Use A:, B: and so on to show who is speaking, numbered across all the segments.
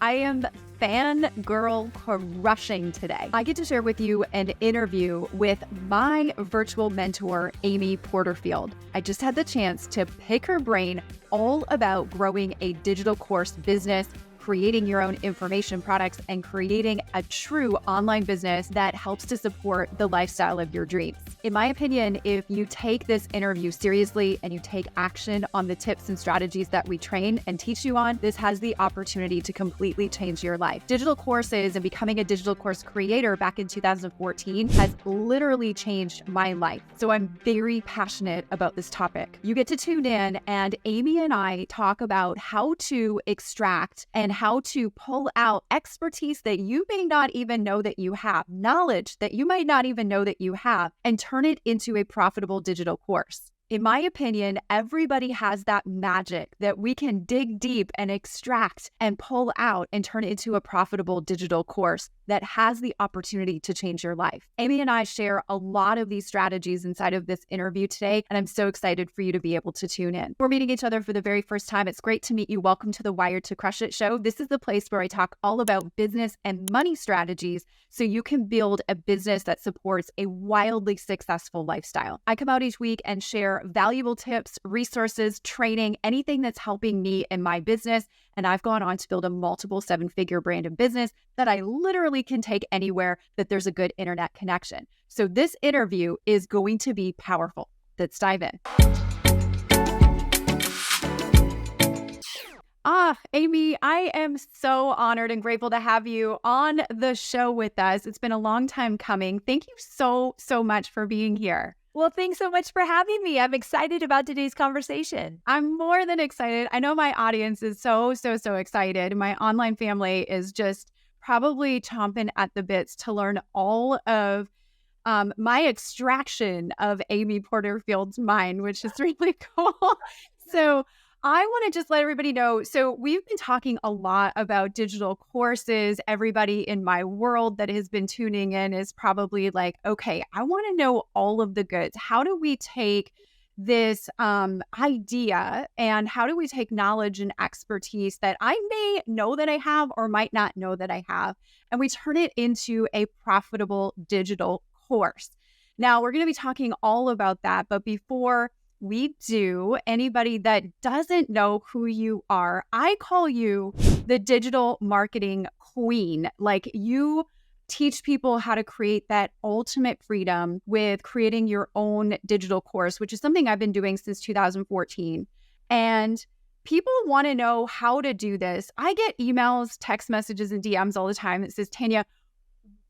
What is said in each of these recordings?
A: I am fangirl crushing today. I get to share with you an interview with my virtual mentor, Amy Porterfield. I just had the chance to pick her brain all about growing a digital course business, creating your own information products, and creating a true online business that helps to support the lifestyle of your dreams. In my opinion, if you take this interview seriously and you take action on the tips and strategies that we train and teach you on, this has the opportunity to completely change your life. Digital courses and becoming a digital course creator back in 2014 has literally changed my life. So I'm very passionate about this topic. You get to tune in, and Amy and I talk about how to extract and how to pull out expertise that you may not even know that you have, knowledge that you might not even know that you have, and turn it into a profitable digital course. In my opinion, everybody has that magic that we can dig deep and extract and pull out and turn it into a profitable digital course that has the opportunity to change your life. Amy and I share a lot of these strategies inside of this interview today, and I'm so excited for you to be able to tune in. We're meeting each other for the very first time. It's great to meet you. Welcome to the Wired to Crush It show. This is the place where I talk all about business and money strategies so you can build a business that supports a wildly successful lifestyle. I come out each week and share valuable tips, resources, training, anything that's helping me in my business. And I've gone on to build a multiple seven-figure brand of business that I literally can take anywhere that there's a good internet connection. So this interview is going to be powerful. Let's dive in. Amy, I am so honored and grateful to have you on the show with us. It's been a long time coming. Thank you so much for being here.
B: Well, thanks so much for having me. I'm excited about today's conversation.
A: I'm more than excited. I know my audience is so excited. My online family is just probably chomping at the bits to learn all of my extraction of Amy Porterfield's mind, which is really cool. So I want to just let everybody know. So we've been talking a lot about digital courses. Everybody in my world that has been tuning in is probably like, okay, I want to know all of the goods. How do we take this idea and how do we take knowledge and expertise that I may know that I have or might not know that I have, and we turn it into a profitable digital course? Now, we're going to be talking all about that, but before we do, anybody that doesn't know who you are, I call you the digital marketing queen. Like, you teach people how to create that ultimate freedom with creating your own digital course, which is something I've been doing since 2014. And people want to know how to do this. I get emails, text messages, and DMs all the time that says, Tanya,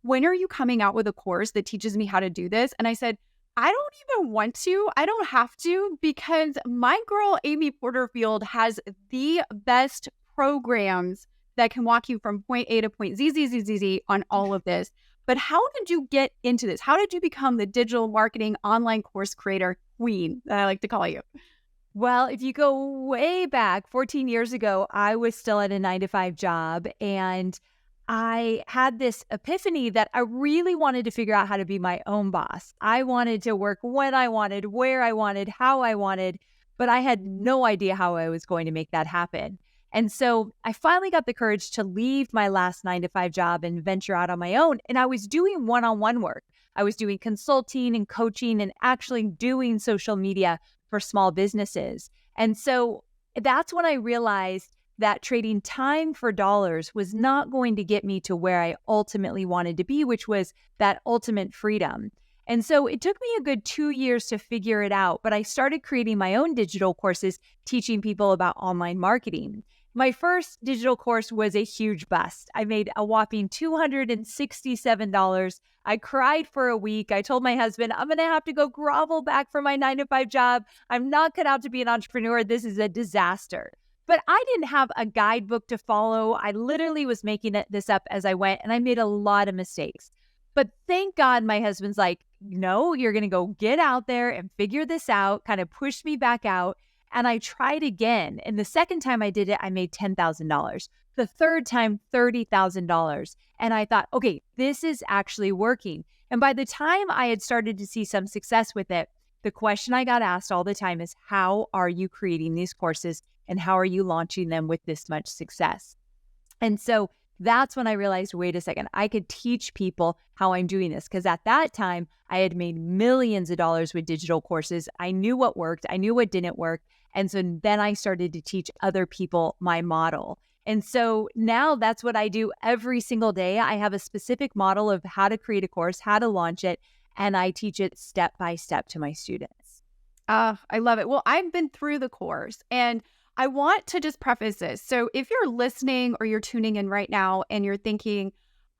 A: when are you coming out with a course that teaches me how to do this? And I said, I don't even want to. I don't have to, because my girl, Amy Porterfield, has the best programs that can walk you from point A to point Z on all of this. But how did you get into this? How did you become the digital marketing online course creator queen that I like to call you?
B: Well, if you go way back 14 years ago, I was still at a 9-to-5 job, and I had this epiphany that I really wanted to figure out how to be my own boss. I wanted to work when I wanted, where I wanted, how I wanted, but I had no idea how I was going to make that happen. And so I finally got the courage to leave my last 9-to-5 job and venture out on my own. And I was doing one-on-one work. I was doing consulting and coaching and actually doing social media for small businesses. And so that's when I realized that trading time for dollars was not going to get me to where I ultimately wanted to be, which was that ultimate freedom. And so it took me a good 2 years to figure it out, but I started creating my own digital courses, teaching people about online marketing. My first digital course was a huge bust. I made a whopping $267. I cried for a week. I told my husband, I'm going to have to go grovel back for my 9-to-5 job. I'm not cut out to be an entrepreneur. This is a disaster. But I didn't have a guidebook to follow. I literally was making this up as I went, and I made a lot of mistakes. But thank God my husband's like, no, you're going to go get out there and figure this out, kind of pushed me back out. And I tried again. And the second time I did it, I made $10,000. The third time, $30,000. And I thought, okay, this is actually working. And by the time I had started to see some success with it, the question I got asked all the time is, how are you creating these courses and how are you launching them with this much success? And so that's when I realized, wait a second, I could teach people how I'm doing this. Because at that time, I had made millions of dollars with digital courses. I knew what worked. I knew what didn't work. And so then I started to teach other people my model. And so now that's what I do every single day. I have a specific model of how to create a course, how to launch it, and I teach it step by step to my students.
A: I love it. Well, I've been through the course, and I want to just preface this. So if you're listening or you're tuning in right now and you're thinking,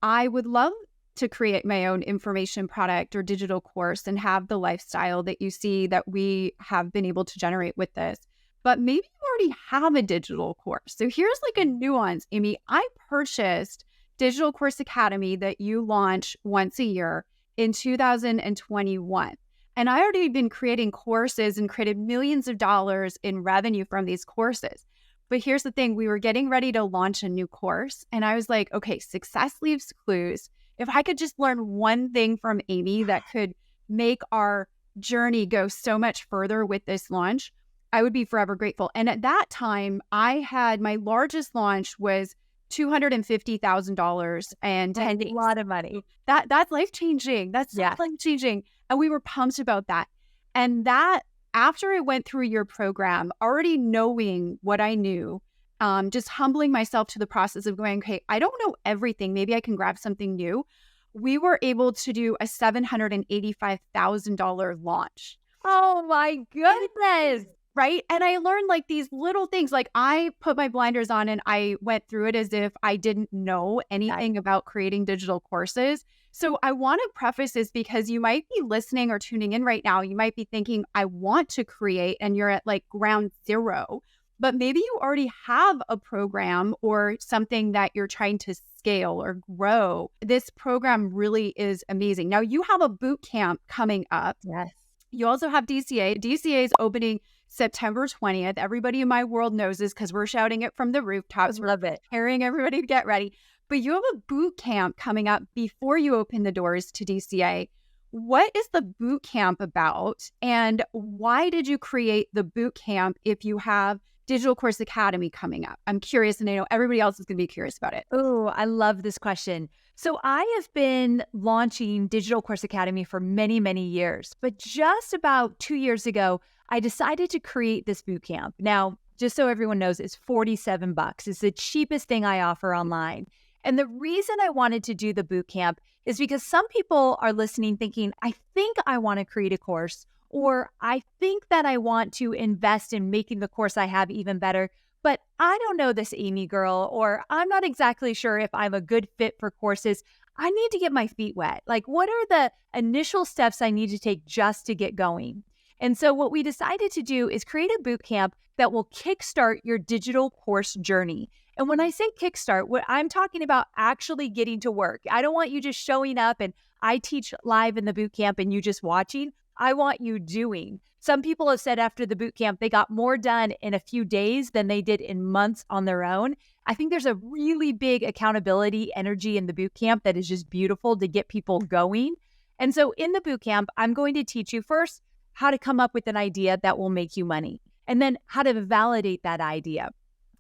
A: I would love to create my own information product or digital course and have the lifestyle that you see that we have been able to generate with this, but maybe you already have a digital course. So here's like a nuance, Amy. I purchased Digital Course Academy that you launch once a year in 2021. And I already been creating courses and created millions of dollars in revenue from these courses. But here's the thing, we were getting ready to launch a new course. And I was like, okay, success leaves clues. If I could just learn one thing from Amy that could make our journey go so much further with this launch, I would be forever grateful. And at that time, I had my largest launch was $250,000 and 10 days.
B: A lot of money.
A: That's life-changing. That's life-changing. And we were pumped about that. And that, after I went through your program, already knowing what I knew, just humbling myself to the process of going, okay, I don't know everything. Maybe I can grab something new. We were able to do a $785,000 launch.
B: Oh my goodness.
A: Right. And I learned like these little things, like I put my blinders on and I went through it as if I didn't know anything about creating digital courses. So I want to preface this because you might be listening or tuning in right now. You might be thinking, I want to create, and you're at like ground zero, but maybe you already have a program or something that you're trying to scale or grow. This program really is amazing. Now you have a boot camp coming up.
B: Yes.
A: You also have DCA. DCA is opening September 20th. Everybody in my world knows this because we're shouting it from the rooftops.
B: Love it.
A: Preparing everybody to get ready. But you have a boot camp coming up before you open the doors to DCA. What is the boot camp about? And why did you create the boot camp if you have Digital Course Academy coming up? I'm curious, and I know everybody else is going to be curious about it.
B: Oh, I love this question. So I have been launching Digital Course Academy for many, many years. But just about 2 years ago, I decided to create this boot camp. Now, just so everyone knows, it's $47. It's the cheapest thing I offer online. And the reason I wanted to do the boot camp is because some people are listening thinking, I think I want to create a course, or I think that I want to invest in making the course I have even better, but I don't know this Amy girl, or I'm not exactly sure if I'm a good fit for courses. I need to get my feet wet. Like, what are the initial steps I need to take just to get going? And so what we decided to do is create a boot camp that will kickstart your digital course journey. And when I say kickstart, what I'm talking about actually getting to work. I don't want you just showing up and I teach live in the boot camp and you just watching. I want you doing. Some people have said after the boot camp, they got more done in a few days than they did in months on their own. I think there's a really big accountability energy in the boot camp that is just beautiful to get people going. And so in the boot camp, I'm going to teach you first how to come up with an idea that will make you money, and then how to validate that idea,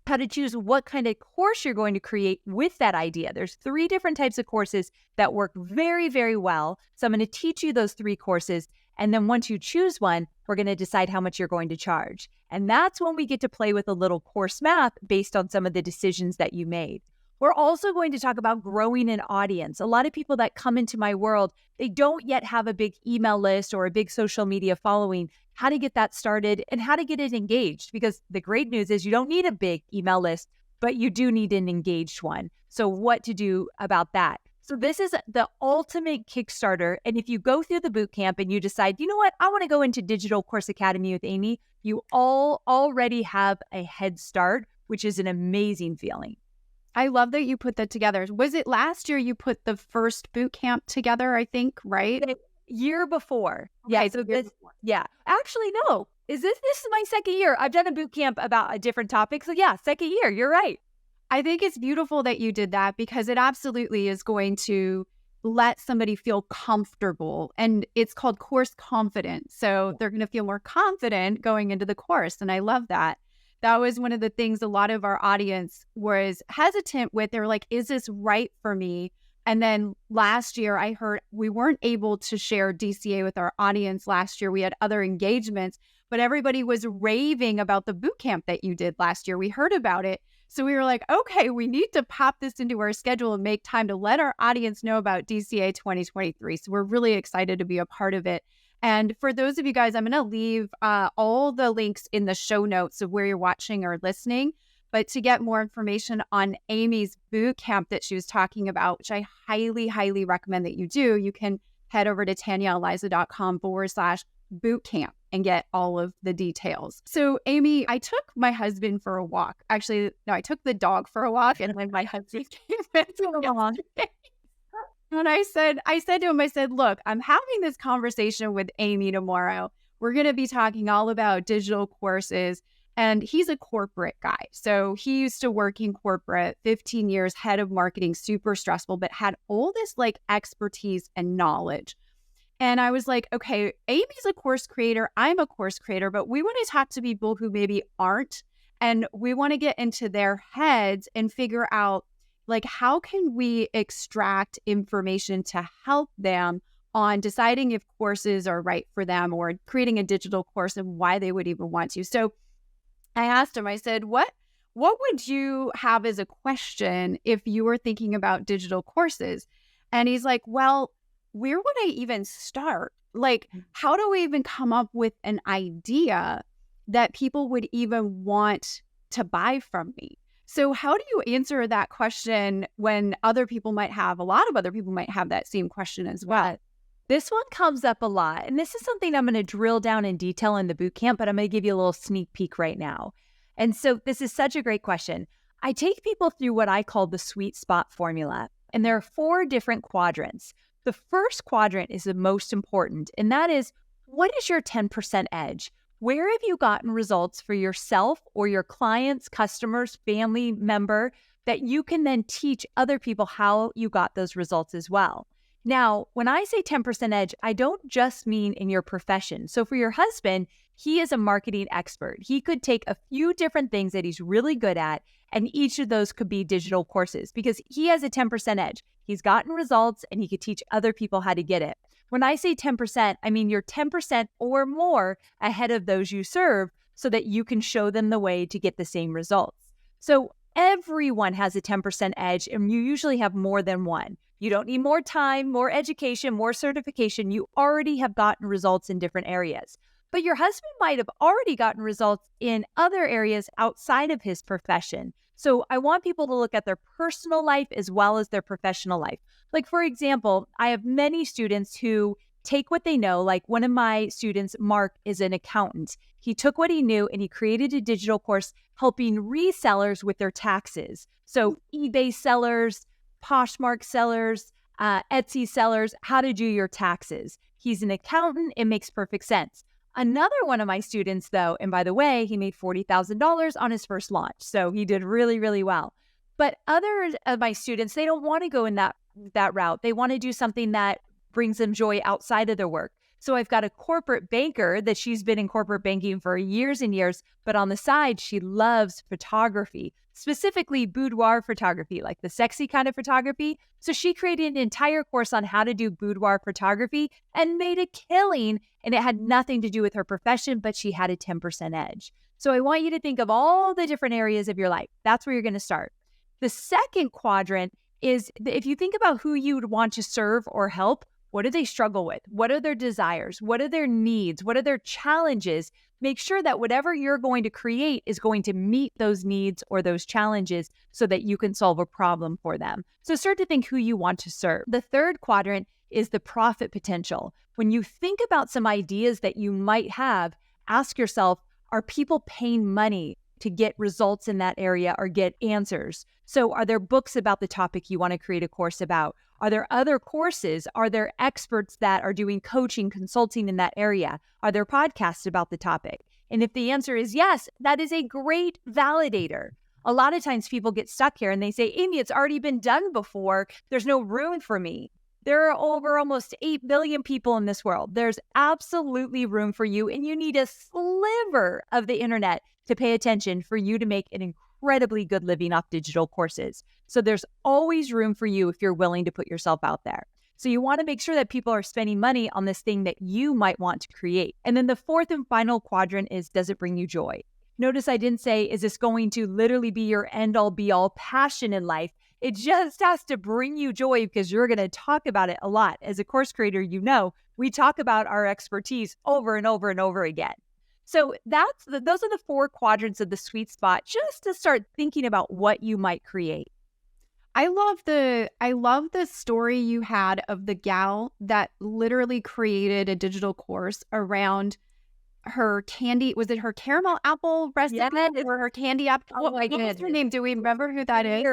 B: how to choose what kind of course you're going to create with that idea. There's 3 different types of courses that work very, very well. So I'm going to teach you those 3 courses. And then once you choose one, we're going to decide how much you're going to charge. And that's when we get to play with a little course math based on some of the decisions that you made. We're also going to talk about growing an audience. A lot of people that come into my world, they don't yet have a big email list or a big social media following, how to get that started and how to get it engaged. Because the great news is you don't need a big email list, but you do need an engaged one. So what to do about that? So this is the ultimate Kickstarter. And if you go through the boot camp and you decide, you know what, I want to go into Digital Course Academy with Amy, you all already have a head start, which is an amazing feeling.
A: I love that you put that together. Was it last year you put the first boot camp together, I think, right?
B: The year before.
A: Okay,
B: Yeah. So this, yeah. Actually, no. This is my second year. I've done a boot camp about a different topic. So yeah, second year. You're right.
A: I think it's beautiful that you did that because it absolutely is going to let somebody feel comfortable. And it's called course confidence. So they're going to feel more confident going into the course. And I love that. that was one of the things a lot of our audience was hesitant with. They were like, is this right for me? And then last year I heard we weren't able to share DCA with our audience last year. We had other engagements, but everybody was raving about the boot camp that you did last year. We heard about it. So we were like, okay, we need to pop this into our schedule and make time to let our audience know about DCA 2023. So we're really excited to be a part of it. And for those of you guys, I'm going to leave all the links in the show notes of where you're watching or listening. But to get more information on Amy's boot camp that she was talking about, which I highly, highly recommend that you do, you can head over to tanyaaliza.com/boot camp and get all of the details. So Amy, I took my husband for a walk. Actually, no, I took the dog for a walk, and when my husband came in, and I said to him, I said, look, I'm having this conversation with Amy tomorrow. We're going to be talking all about digital courses. And he's a corporate guy. So he used to work in corporate, 15 years, head of marketing, super stressful, but had all this like expertise and knowledge. And I was like, okay, Amy's a course creator. I'm a course creator, but we want to talk to people who maybe aren't. And we want to get into their heads and figure out, like, how can we extract information to help them on deciding if courses are right for them or creating a digital course and why they would even want to. So I asked him, I said, what would you have as a question if you were thinking about digital courses? And he's like, well, where would I even start? Like, how do we even come up with an idea that people would even want to buy from me? So how do you answer that question when a lot of other people might have that same question as well?
B: This one comes up a lot, and this is something I'm going to drill down in detail in the boot camp, but I'm going to give you a little sneak peek right now. And so this is such a great question. I take people through what I call the sweet spot formula, and there are 4 different quadrants. The first quadrant is the most important, and that is, what is your 10% edge? Where have you gotten results for yourself or your clients, customers, family member that you can then teach other people how you got those results as well? Now, when I say 10% edge, I don't just mean in your profession. So for your husband, he is a marketing expert. He could take a few different things that he's really good at, and each of those could be digital courses because he has a 10% edge. He's gotten results and he could teach other people how to get it. When I say 10%, I mean you're 10% or more ahead of those you serve so that you can show them the way to get the same results. So everyone has a 10% edge, and you usually have more than one. You don't need more time, more education, more certification. You already have gotten results in different areas. But your husband might have already gotten results in other areas outside of his profession. So I want people to look at their personal life as well as their professional life. Like, for example, I have many students who take what they know. Like one of my students, Mark, is an accountant. He took what he knew and he created a digital course helping resellers with their taxes. So eBay sellers, Poshmark sellers, Etsy sellers, how to do your taxes. He's an accountant. It makes perfect sense. Another one of my students, though, and by the way, he made $40,000 on his first launch. So he did really, really well. But other of my students, they don't want to go in that route. They want to do something that brings them joy outside of their work. So I've got a corporate banker that she's been in corporate banking for years and years, but on the side, she loves photography, specifically boudoir photography, like the sexy kind of photography. So she created an entire course on how to do boudoir photography and made a killing. And it had nothing to do with her profession, but she had a 10% edge. So I want you to think of all the different areas of your life. That's where you're going to start. The second quadrant is if you think about who you would want to serve or help, what do they struggle with? What are their desires? What are their needs? What are their challenges? Make sure that whatever you're going to create is going to meet those needs or those challenges so that you can solve a problem for them. So start to think who you want to serve. The third quadrant is the profit potential. When you think about some ideas that you might have, ask yourself, are people paying money to get results in that area or get answers? So are there books about the topic you want to create a course about? Are there other courses? Are there experts that are doing coaching, consulting in that area? Are there podcasts about the topic? And if the answer is yes, that is a great validator. A lot of times people get stuck here and they say, Amy, it's already been done before. There's no room for me. There are over almost 8 billion people in this world. There's absolutely room for you, and you need a sliver of the internet to pay attention for you to make an incredibly good living off digital courses. So there's always room for you if you're willing to put yourself out there. So you want to make sure that people are spending money on this thing that you might want to create. And then the fourth and final quadrant is, does it bring you joy? Notice I didn't say, is this going to literally be your end all be all passion in life? It just has to bring you joy, because you're going to talk about it a lot. As a course creator, you know, we talk about our expertise over and over and over again. So those are the four quadrants of the sweet spot, just to start thinking about what you might create.
A: I love the story you had of the gal that literally created a digital course around her candy. Was it her caramel apple recipe or her candy apple?
B: Oh my goodness.
A: What's her name? Do we remember who that is?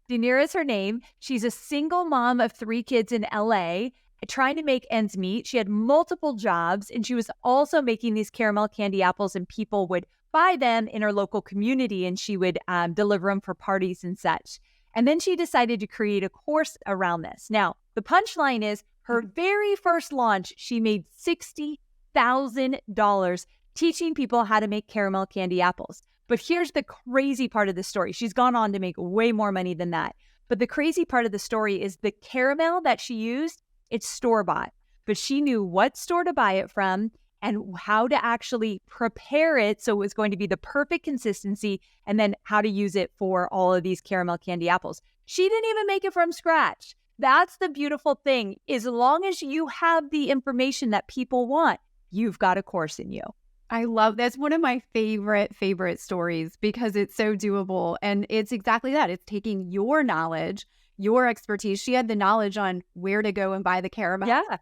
B: Dinira is her name. She's a single mom of 3 kids in LA, trying to make ends meet. She had multiple jobs, and she was also making these caramel candy apples, and people would buy them in her local community, and she would deliver them for parties and such. And then she decided to create a course around this. Now, the punchline is, her very first launch, she made $60,000 teaching people how to make caramel candy apples. But here's the crazy part of the story. She's gone on to make way more money than that. But the crazy part of the story is the caramel that she used, it's store-bought. But she knew what store to buy it from and how to actually prepare it so it was going to be the perfect consistency, and then how to use it for all of these caramel candy apples. She didn't even make it from scratch. That's the beautiful thing. As long as you have the information that people want, you've got a course in you.
A: I love that's one of my favorite stories, because it's so doable. And it's exactly that. It's taking your knowledge, your expertise. She had the knowledge on where to go and buy the caramel.
B: Yeah.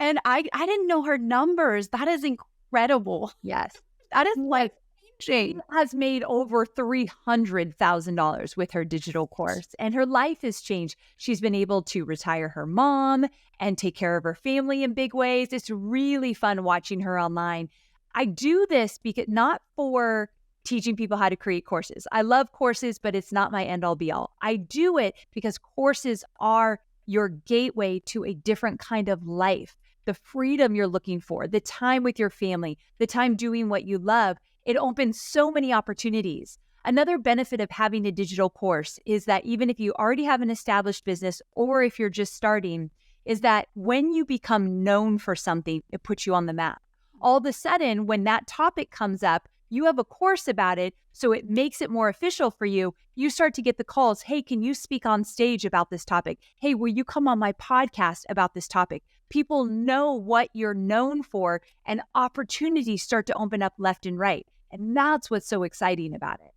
A: And I didn't know her numbers. That is incredible.
B: Yes.
A: That is like
B: She has made over $300,000 with her digital course, and her life has changed. She's been able to retire her mom and take care of her family in big ways. It's really fun watching her online. I do this because not for teaching people how to create courses. I love courses, but it's not my end all be all. I do it because courses are your gateway to a different kind of life, the freedom you're looking for, the time with your family, the time doing what you love. It opens so many opportunities. Another benefit of having a digital course is that even if you already have an established business, or if you're just starting, is that when you become known for something, it puts you on the map. All of a sudden, when that topic comes up, you have a course about it, so it makes it more official for you. You start to get the calls. Hey, can you speak on stage about this topic? Hey, will you come on my podcast about this topic? People know what you're known for, and opportunities start to open up left and right. And that's what's so exciting about it.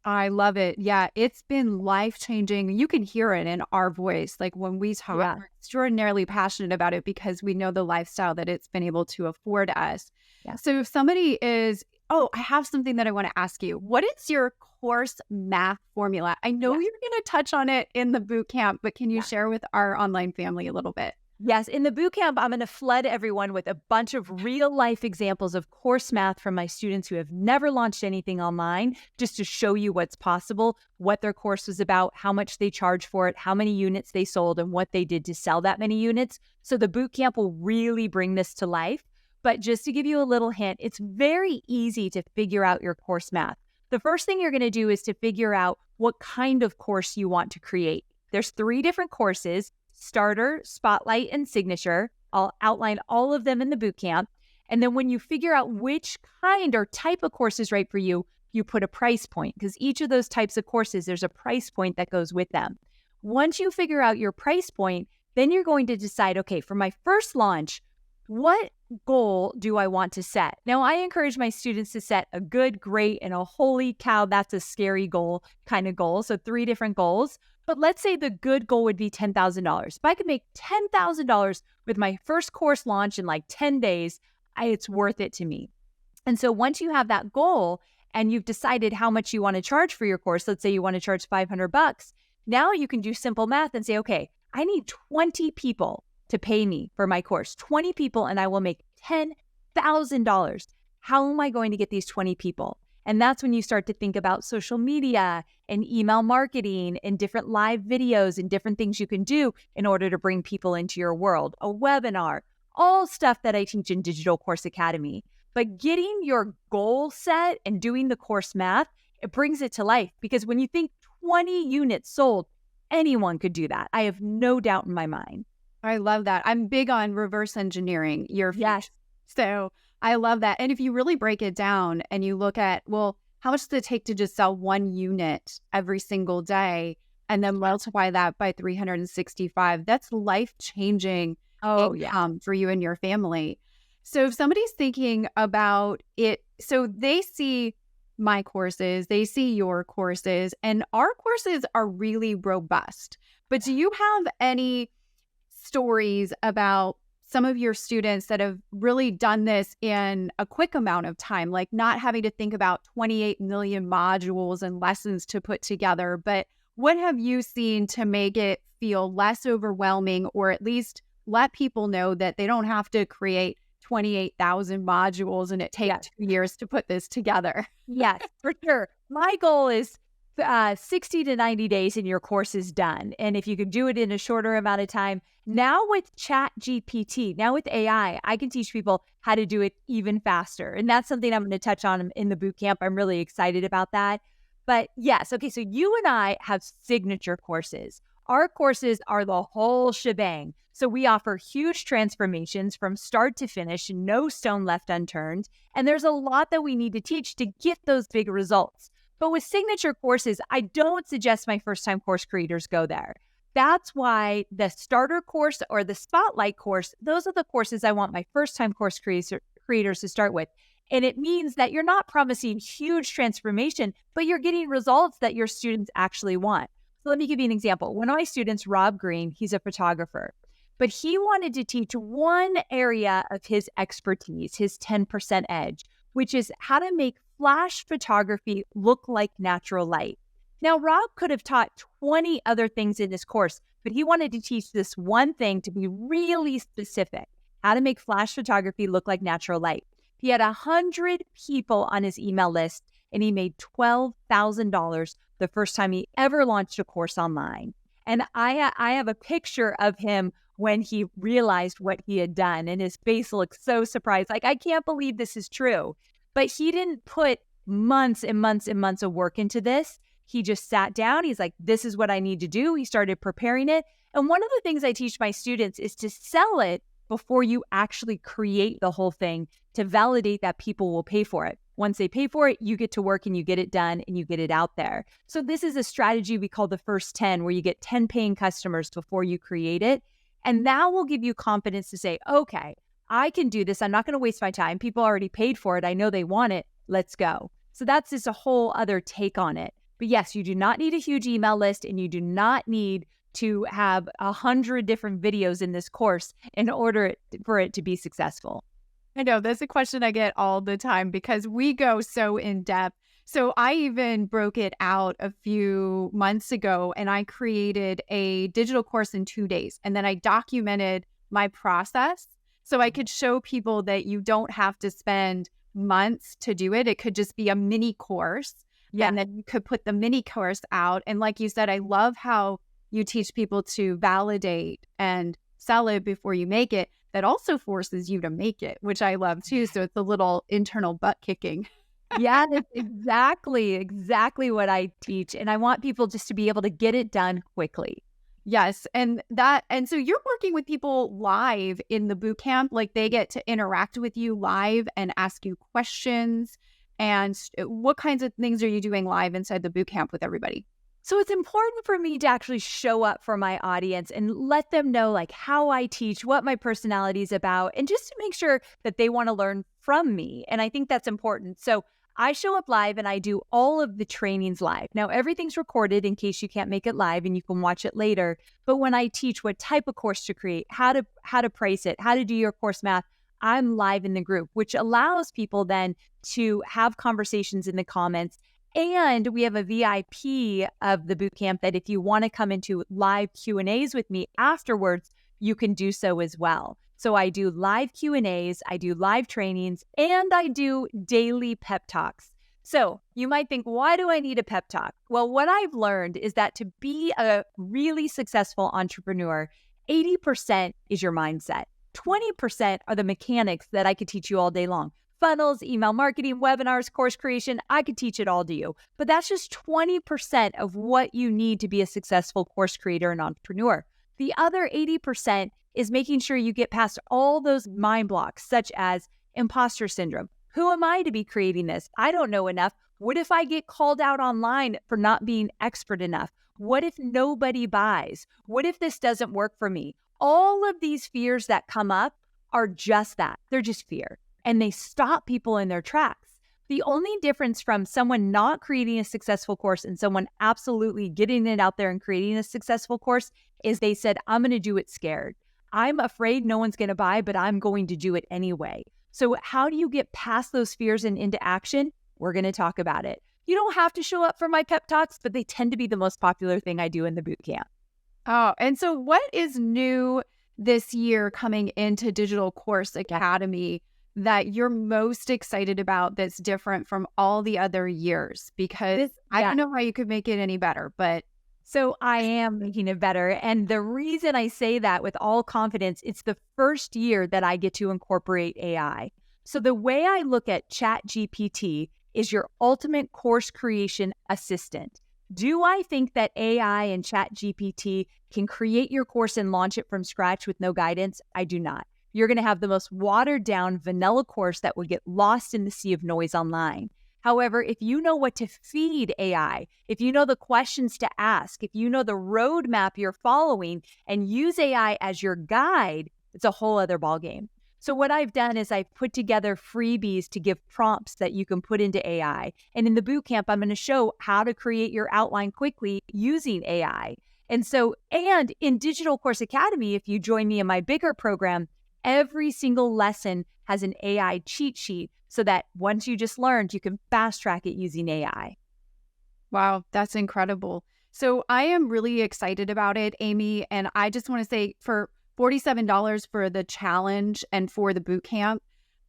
A: I love it. Yeah, it's been life-changing. You can hear it in our voice. Like when we talk, we're extraordinarily passionate about it because we know the lifestyle that it's been able to afford us. Yeah. So if somebody is, I have something that I want to ask you. What is your course math formula? I know you're going to touch on it in the boot camp, but can you share with our online family a little bit?
B: Yes. In the bootcamp, I'm going to flood everyone with a bunch of real life examples of course math from my students who have never launched anything online, just to show you what's possible, what their course was about, how much they charged for it, how many units they sold, and what they did to sell that many units. So the bootcamp will really bring this to life. But just to give you a little hint, it's very easy to figure out your course math. The first thing you're going to do is to figure out what kind of course you want to create. There's 3 different courses: Starter, Spotlight, and Signature. I'll outline all of them in the bootcamp. And then when you figure out which kind or type of course is right for you, you put a price point, because each of those types of courses, there's a price point that goes with them. Once you figure out your price point, then you're going to decide, okay, for my first launch, what goal do I want to set? Now, I encourage my students to set a good, great, and a holy cow, that's a scary goal kind of goal. So 3 different goals. But let's say the good goal would be $10,000. If I could make $10,000 with my first course launch in like 10 days, it's worth it to me. And so once you have that goal and you've decided how much you want to charge for your course, let's say you want to charge $500, now you can do simple math and say, okay, I need 20 people to pay me for my course, 20 people, and I will make $10,000. How am I going to get these 20 people? And that's when you start to think about social media and email marketing and different live videos and different things you can do in order to bring people into your world, a webinar, all stuff that I teach in Digital Course Academy. But getting your goal set and doing the course math, it brings it to life. Because when you think 20 units sold, anyone could do that. I have no doubt in my mind.
A: I love that. I'm big on reverse engineering your
B: Yes.
A: So I love that. And if you really break it down and you look at, well, how much does it take to just sell one unit every single day and then multiply that by 365? That's life-changing
B: Oh, yeah.
A: income for you and your family. So if somebody's thinking about it, so they see my courses, they see your courses, and our courses are really robust. But do you have any stories about some of your students that have really done this in a quick amount of time, like not having to think about 28 million modules and lessons to put together, but what have you seen to make it feel less overwhelming, or at least let people know that they don't have to create 28,000 modules and it takes 2 years to put this together?
B: Yes, for sure. My goal is 60 to 90 days and your course is done. And if you could do it in a shorter amount of time, now with Chat GPT, now with AI, I can teach people how to do it even faster. And that's something I'm going to touch on in the boot camp. I'm really excited about that. But yes, okay, so you and I have signature courses. Our courses are the whole shebang. So we offer huge transformations from start to finish, no stone left unturned. And there's a lot that we need to teach to get those big results. But with signature courses, I don't suggest my first-time course creators go there. That's why the starter course or the spotlight course, those are the courses I want my first-time course creators to start with. And it means that you're not promising huge transformation, but you're getting results that your students actually want. So let me give you an example. One of my students, Rob Green, he's a photographer, but he wanted to teach one area of his expertise, his 10% edge, which is how to make flash photography look like natural light. Now, Rob could have taught 20 other things in his course, but he wanted to teach this one thing to be really specific, how to make flash photography look like natural light. He had 100 people on his email list, and he made $12,000 the first time he ever launched a course online. And I have a picture of him when he realized what he had done, and his face looked so surprised, like, I can't believe this is true. But he didn't put months and months and months of work into this. He just sat down. He's like, this is what I need to do. He started preparing it. And one of the things I teach my students is to sell it before you actually create the whole thing, to validate that people will pay for it. Once they pay for it, you get to work and you get it done and you get it out there. So this is a strategy we call the first 10, where you get 10 paying customers before you create it. And that will give you confidence to say, okay, I can do this. I'm not going to waste my time. People already paid for it. I know they want it. Let's go. So that's just a whole other take on it. But yes, you do not need a huge email list, and you do not need to have 100 different videos in this course in order for it to be successful.
A: I know that's a question I get all the time because we go so in depth. So I even broke it out a few months ago, and I created a digital course in 2 days. And then I documented my process so I could show people that you don't have to spend months to do it. It could just be a mini course. Yeah. And then you could put the mini course out. And like you said, I love how you teach people to validate and sell it before you make it. That also forces you to make it, which I love too. So it's a little internal butt kicking.
B: Yeah, that's exactly what I teach. And I want people just to be able to get it done quickly.
A: Yes. And so you're working with people live in the boot camp, like they get to interact with you live and ask you questions. And what kinds of things are you doing live inside the boot camp with everybody?
B: So it's important for me to actually show up for my audience and let them know like how I teach, what my personality is about, and just to make sure that they want to learn from me. And I think that's important. So I show up live and I do all of the trainings live. Now, everything's recorded in case you can't make it live and you can watch it later. But when I teach what type of course to create, how to price it, how to do your course math, I'm live in the group, which allows people then to have conversations in the comments. And we have a VIP of the bootcamp that if you want to come into live Q&As with me afterwards, you can do so as well. So I do live Q&As, I do live trainings, and I do daily pep talks. So you might think, why do I need a pep talk? Well, what I've learned is that to be a really successful entrepreneur, 80% is your mindset. 20% are the mechanics that I could teach you all day long. funnels, email marketing, webinars, course creation. I could teach it all to you, but that's just 20% of what you need to be a successful course creator and entrepreneur. The other 80% is making sure you get past all those mind blocks, such as imposter syndrome. Who am I to be creating this? I don't know enough. What if I get called out online for not being expert enough? What if nobody buys? What if this doesn't work for me? All of these fears that come up are just that. They're just fear. And they stop people in their tracks. The only difference from someone not creating a successful course and someone absolutely getting it out there and creating a successful course is they said, I'm going to do it scared. I'm afraid no one's going to buy, but I'm going to do it anyway. So how do you get past those fears and into action? We're going to talk about it. You don't have to show up for my pep talks, but they tend to be the most popular thing I do in the boot camp.
A: Oh, and so what is new this year coming into Digital Course Academy that you're most excited about that's different from all the other years? Because I don't know how you could make it any better, but...
B: So I am making it better. And the reason I say that with all confidence, it's the first year that I get to incorporate AI. So the way I look at ChatGPT is your ultimate course creation assistant. Do I think that AI and ChatGPT can create your course and launch it from scratch with no guidance? I do not. You're going to have the most watered down vanilla course that would get lost in the sea of noise online. However, if you know what to feed AI, if you know the questions to ask, if you know the roadmap you're following and use AI as your guide, it's a whole other ballgame. So what I've done is I've put together freebies to give prompts that you can put into AI. And in the bootcamp, I'm going to show how to create your outline quickly using AI. And in Digital Course Academy, if you join me in my bigger program, every single lesson has an AI cheat sheet so that once you just learned, you can fast track it using AI.
A: Wow, that's incredible. So I am really excited about it, Amy. And I just want to say for $47 for the challenge and for the boot camp,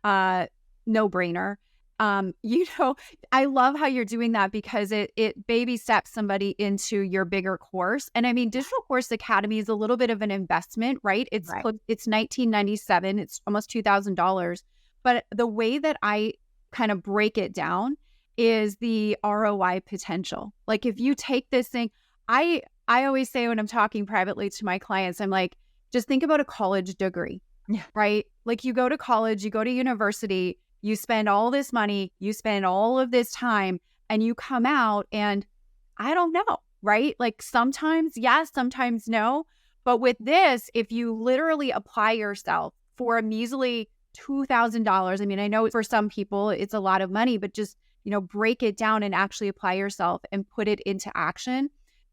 A: no brainer. I love how you're doing that because it baby steps somebody into your bigger course. And I mean, Digital Course Academy is a little bit of an investment, right? It's $1997. It's almost $2,000. But the way that I kind of break it down is the ROI potential. Like if you take this thing, I always say when I'm talking privately to my clients, I'm like, just think about a college degree, right? Like you go to college, you go to university, you spend all this money, you spend all of this time, and you come out and I don't know, right? Like sometimes yes, sometimes no. But with this, if you literally apply yourself for a measly $2,000, I mean, I know for some people it's a lot of money, but just, break it down and actually apply yourself and put it into action.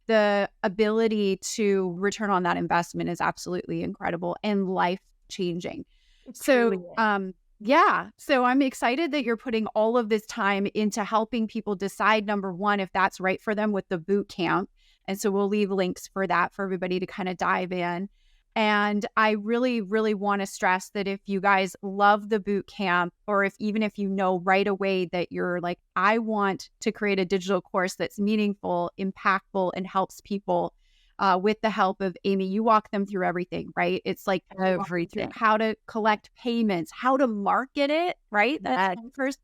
A: The ability to return on that investment is absolutely incredible and life-changing. So I'm excited that you're putting all of this time into helping people decide, number one, if that's right for them with the boot camp. And so we'll leave links for that for everybody to kind of dive in. And I really, really want to stress that if you guys love the boot camp, or even if you know right away that you're like, I want to create a digital course that's meaningful, impactful, and helps people with the help of Amy, you walk them through everything, right? It's like
B: Everything.
A: How to collect payments, how to market it, right?
B: That's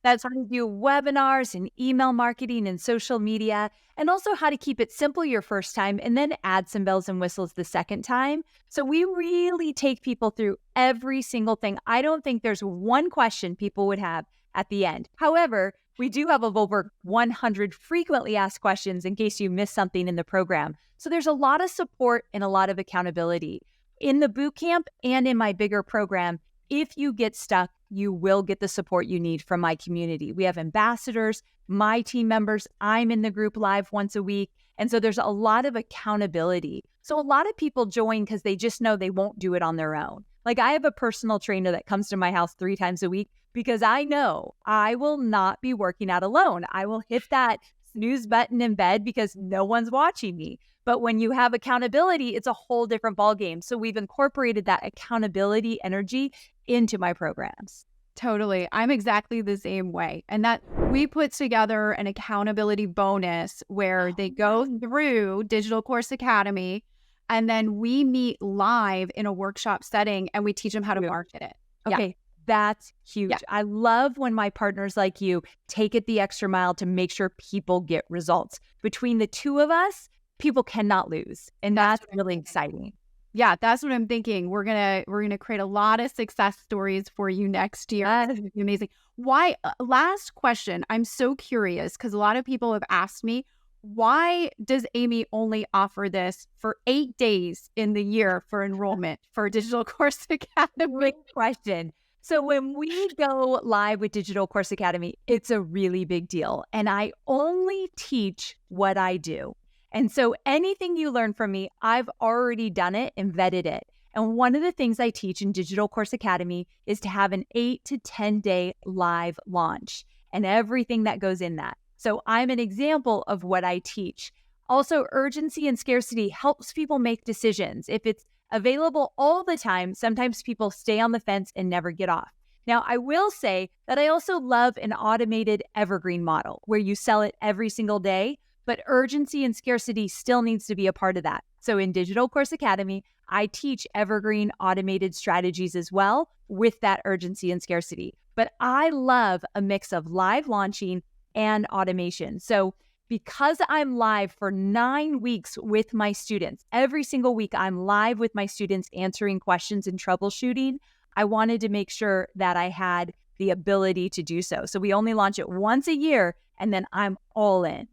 B: how to do webinars and email marketing and social media, and also how to keep it simple your first time and then add some bells and whistles the second time. So we really take people through every single thing. I don't think there's one question people would have at the end. However, we do have over 100 frequently asked questions in case you missed something in the program. So there's a lot of support and a lot of accountability. In the bootcamp and in my bigger program, if you get stuck, you will get the support you need from my community. We have ambassadors, my team members. I'm in the group live once a week. And so there's a lot of accountability. So a lot of people join because they just know they won't do it on their own. Like I have a personal trainer that comes to my house 3 times a week because I know I will not be working out alone. I will hit that snooze button in bed because no one's watching me. But when you have accountability, it's a whole different ballgame. So we've incorporated that accountability energy into my programs.
A: Totally. I'm exactly the same way. And that we put together an accountability bonus where they go through Digital Course Academy and then we meet live in a workshop setting and we teach them how to market it.
B: Okay. That's huge.
A: Yeah.
B: I love when my partners like you take it the extra mile to make sure people get results. Between the two of us, people cannot lose. And that's really exciting.
A: Yeah, that's what I'm thinking. We're gonna create a lot of success stories for you next year. It's gonna be amazing. Why? Last question. I'm so curious because a lot of people have asked me, why does Amy only offer this for 8 days in the year for enrollment for Digital Course Academy?
B: Great question. So when we go live with Digital Course Academy, it's a really big deal. And I only teach what I do. And so anything you learn from me, I've already done it and vetted it. And one of the things I teach in Digital Course Academy is to have an 8 to 10 day live launch and everything that goes in that. So I'm an example of what I teach. Also, urgency and scarcity helps people make decisions. If it's available all the time, sometimes people stay on the fence and never get off. Now, I will say that I also love an automated evergreen model where you sell it every single day, but urgency and scarcity still needs to be a part of that. So in Digital Course Academy, I teach evergreen automated strategies as well with that urgency and scarcity. But I love a mix of live launching and automation. So because I'm live for 9 weeks with my students, every single week I'm live with my students answering questions and troubleshooting, I wanted to make sure that I had the ability to do so. So we only launch it once a year and then I'm all in.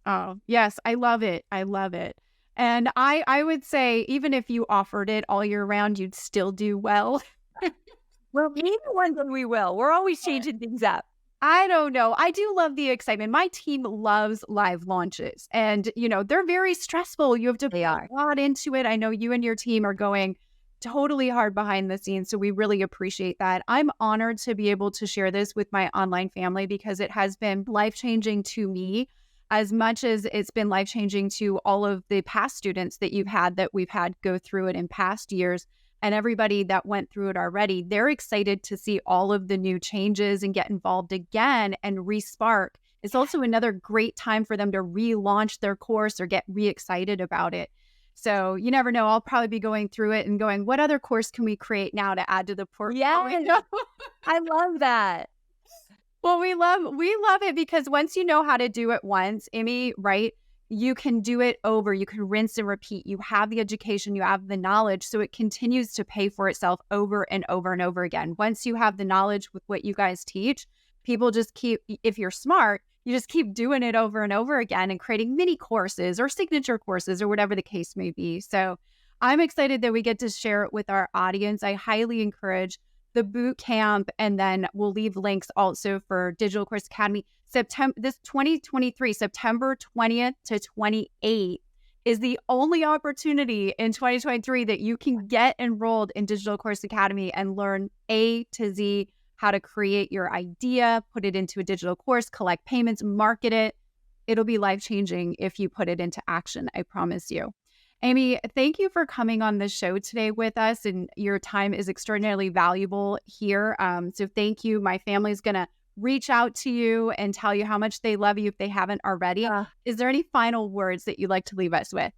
A: Oh, yes. I love it. I love it. And I would say, even if you offered it all year round, you'd still do well.
B: Well, either one, then we will. We're always changing things up.
A: I don't know. I do love the excitement. My team loves live launches and, they're very stressful. You have to put a lot into it. I know you and your team are going totally hard behind the scenes. So we really appreciate that. I'm honored to be able to share this with my online family because it has been life-changing to me as much as it's been life-changing to all of the past students that we've had go through it in past years. And everybody that went through it already, they're excited to see all of the new changes and get involved again and re-spark. It's also another great time for them to relaunch their course or get re-excited about it. So you never know. I'll probably be going through it and going, what other course can we create now to add to the portfolio?
B: Yeah, I love that.
A: Well, we love it because once you know how to do it once, Amy, right? You can do it over. You can rinse and repeat. You have the education, you have the knowledge. So it continues to pay for itself over and over and over again. Once you have the knowledge with what you guys teach, people just keep, if you're smart, you just keep doing it over and over again and creating mini courses or signature courses or whatever the case may be. So I'm excited that we get to share it with our audience. I highly encourage the boot camp, and then we'll leave links also for Digital Course Academy. This 2023, September 20th to 28th is the only opportunity in 2023 that you can get enrolled in Digital Course Academy and learn A to Z how to create your idea, put it into a digital course, collect payments, market it. It'll be life-changing if you put it into action, I promise you. Amy, thank you for coming on the show today with us, and your time is extraordinarily valuable here. So thank you. My family's going to reach out to you and tell you how much they love you if they haven't already. Is there any final words that you'd like to leave us with?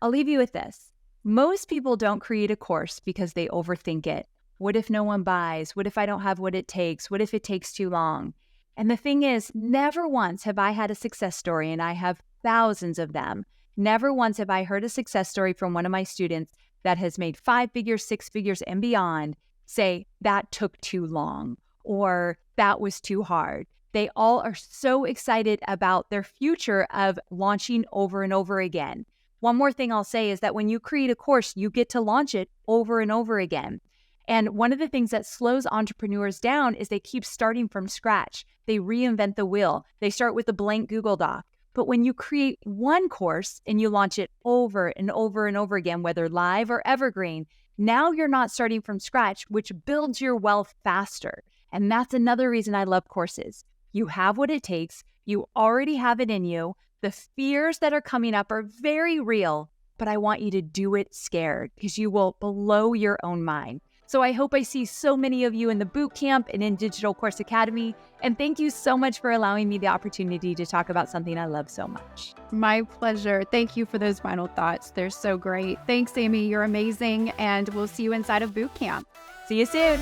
B: I'll leave you with this. Most people don't create a course because they overthink it. What if no one buys? What if I don't have what it takes? What if it takes too long? And the thing is, never once have I had a success story, and I have thousands of them. Never once have I heard a success story from one of my students that has made 5 figures, 6 figures, and beyond say that took too long or that was too hard. They all are so excited about their future of launching over and over again. One more thing I'll say is that when you create a course, you get to launch it over and over again. And one of the things that slows entrepreneurs down is they keep starting from scratch. They reinvent the wheel. They start with a blank Google Doc. But when you create one course and you launch it over and over and over again, whether live or evergreen, now you're not starting from scratch, which builds your wealth faster. And that's another reason I love courses. You have what it takes. You already have it in you. The fears that are coming up are very real, but I want you to do it scared because you will blow your own mind. So I hope I see so many of you in the boot camp and in Digital Course Academy. And thank you so much for allowing me the opportunity to talk about something I love so much.
A: My pleasure. Thank you for those final thoughts. They're so great. Thanks, Amy. You're amazing. And we'll see you inside of boot camp.
B: See you soon.